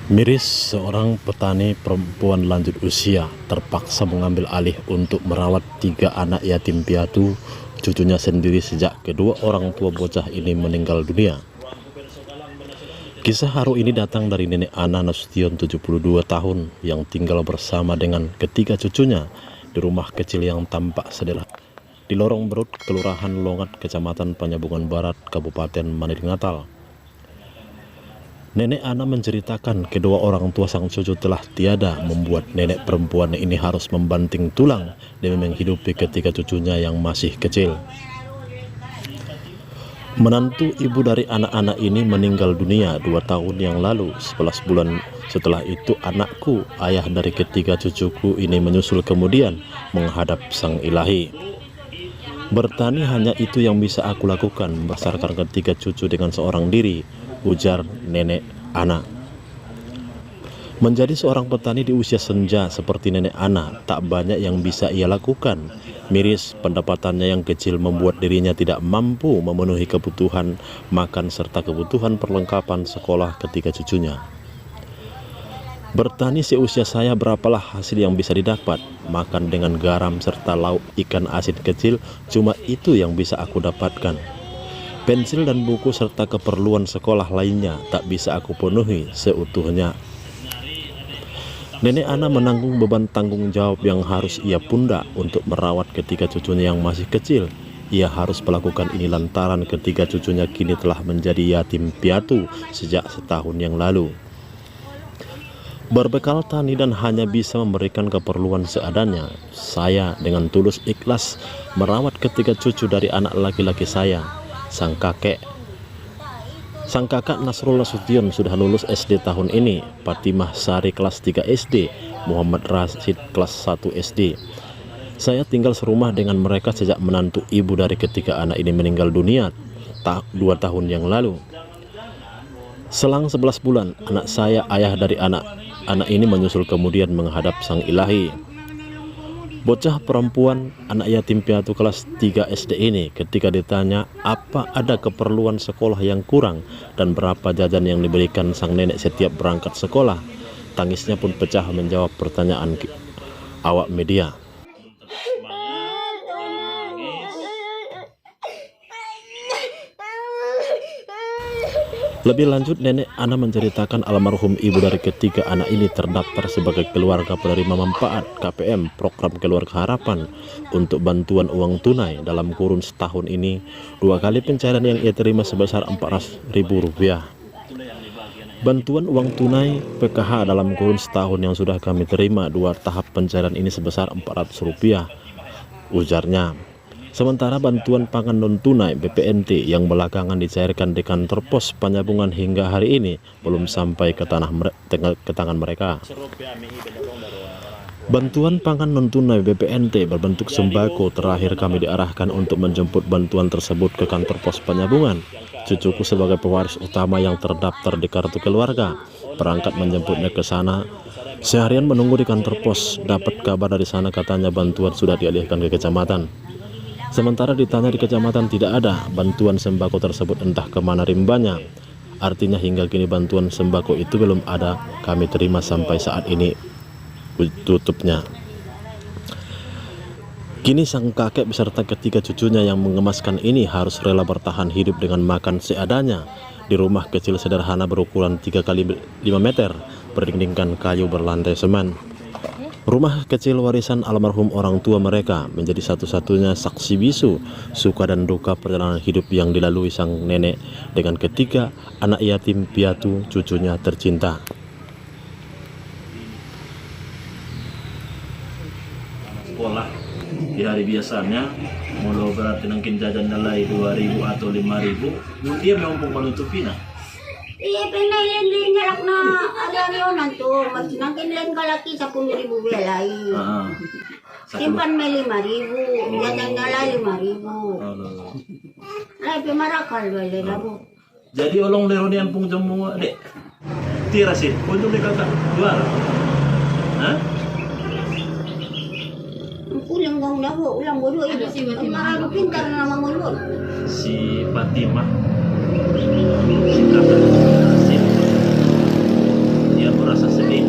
Miris, seorang petani perempuan lanjut usia terpaksa mengambil alih untuk merawat 3 anak yatim piatu cucunya sendiri sejak kedua orang tua bocah ini meninggal dunia. Kisah haru ini datang dari nenek Ana Nasution 72 tahun yang tinggal bersama dengan ketiga cucunya di rumah kecil yang tampak sederhana di Lorong Berut, Kelurahan Longat, Kecamatan Penyambungan Barat, Kabupaten Manado Natal. Nenek Ana menceritakan kedua orang tua sang cucu telah tiada, membuat nenek perempuan ini harus membanting tulang demi menghidupi ketiga cucunya yang masih kecil. Menantu ibu dari anak-anak ini meninggal dunia 2 tahun yang lalu. 11 bulan setelah itu anakku, ayah dari ketiga cucuku ini menyusul kemudian menghadap Sang Ilahi. Bertani hanya itu yang bisa aku lakukan, membesarkan ketiga cucu dengan seorang diri, ujar nenek Ana. Menjadi seorang petani di usia senja seperti nenek Ana, tak banyak yang bisa ia lakukan. Miris, pendapatannya yang kecil membuat dirinya tidak mampu memenuhi kebutuhan makan serta kebutuhan perlengkapan sekolah ketiga cucunya. Bertani seusia saya, berapalah hasil yang bisa didapat? Makan dengan garam serta lauk ikan asin kecil, cuma itu yang bisa aku dapatkan. Pensil dan buku serta keperluan sekolah lainnya tak bisa aku penuhi seutuhnya. Nenek Ana menanggung beban tanggung jawab yang harus ia pundak untuk merawat ketiga cucunya yang masih kecil. Ia harus melakukan ini lantaran ketiga cucunya kini telah menjadi yatim piatu sejak setahun yang lalu. Berbekal tani dan hanya bisa memberikan keperluan seadanya, saya dengan tulus ikhlas merawat ketiga cucu dari anak laki-laki saya. Sang kakak Nasrullah Sution sudah lulus SD tahun ini, Fatimah Sari kelas 3 SD, Muhammad Rashid kelas 1 SD. Saya tinggal serumah dengan mereka sejak menantu ibu dari ketiga anak ini meninggal dunia 2 tahun yang lalu. Selang 11 bulan, anak saya, ayah dari anak ini menyusul kemudian menghadap Sang Ilahi. Bocah perempuan anak yatim piatu kelas 3 SD ini ketika ditanya apa ada keperluan sekolah yang kurang dan berapa jajan yang diberikan sang nenek setiap berangkat sekolah, tangisnya pun pecah menjawab pertanyaan awak media. Lebih lanjut, nenek Ana menceritakan almarhum ibu dari ketiga anak ini terdaftar sebagai keluarga penerima manfaat KPM Program Keluarga Harapan untuk bantuan uang tunai. Dalam kurun setahun ini, 2 kali pencairan yang ia terima sebesar Rp400.000. Bantuan uang tunai PKH dalam kurun setahun yang sudah kami terima 2 tahap pencairan ini sebesar Rp400, ujarnya. Sementara bantuan pangan non-tunai BPNT yang belakangan dicairkan di kantor pos Penyambungan hingga hari ini belum sampai ke tangan mereka. Bantuan pangan non-tunai BPNT berbentuk sembako terakhir kami diarahkan untuk menjemput bantuan tersebut ke kantor pos Penyambungan. Cucuku sebagai pewaris utama yang terdaftar di kartu keluarga berangkat menjemputnya ke sana. Seharian menunggu di kantor pos, dapat kabar dari sana katanya bantuan sudah dialihkan ke kecamatan. Sementara ditanya di kecamatan tidak ada bantuan sembako tersebut, entah kemana rimbanya. Artinya hingga kini bantuan sembako itu belum ada kami terima sampai saat ini tutupnya. Kini sang kakek beserta ketiga cucunya yang mengemaskan ini harus rela bertahan hidup dengan makan seadanya di rumah kecil sederhana berukuran 3 kali 5 meter berdindingkan kayu berlantai semen. Rumah kecil warisan almarhum orang tua mereka menjadi satu-satunya saksi bisu suka dan duka perjalanan hidup yang dilalui sang nenek dengan ketiga anak yatim piatu cucunya tercinta. Sekolah di hari biasanya mulu berarti nangkin jajan dalai 2.000 atau 5.000, dia memang menutupinya. Iya, penailan din galak na agariyo nanto. Nangkinlan kalaki 10.000 belay. Simpan may 5.000. Jajan nala 5.000. Ay, pimarakal wala na po. Jadi olong lero niyan pong jamu dek. Tira sih, kunjung dek kakak juara. Hah? Kulang gang na po, ulang bodo ito. Marami pintar na naman ngulon. Si Fatimah. dia merasa sedih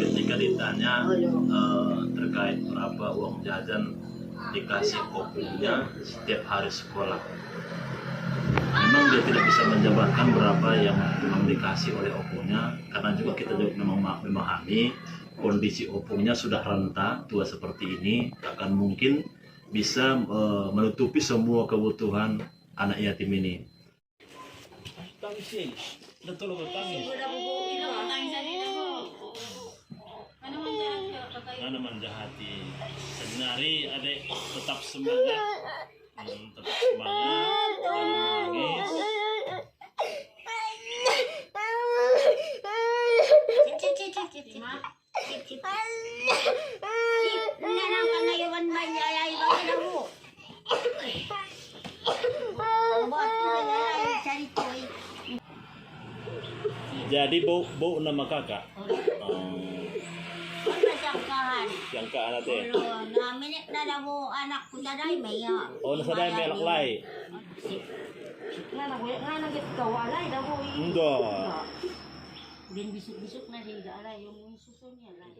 ketika ditanya terkait berapa uang jajan dikasih opungnya setiap hari sekolah. Memang dia tidak bisa menjabarkan berapa yang memang dikasih oleh opungnya, karena juga kita juga memang memahami kondisi opungnya sudah renta tua seperti ini, akan mungkin bisa menutupi semua kebutuhan anak yatim ini. Mana menjahati senari adek tetap semangat, jangan menangis. Jadi bau nama kakak. Yang ke anak teh. Naminik na lang mo anak ko sa day may Oh, nasa dahil may alaklay. nga nagit kawalay daw mo Enggak. din bisuk-bisuk na siya alay yung suso niya lang.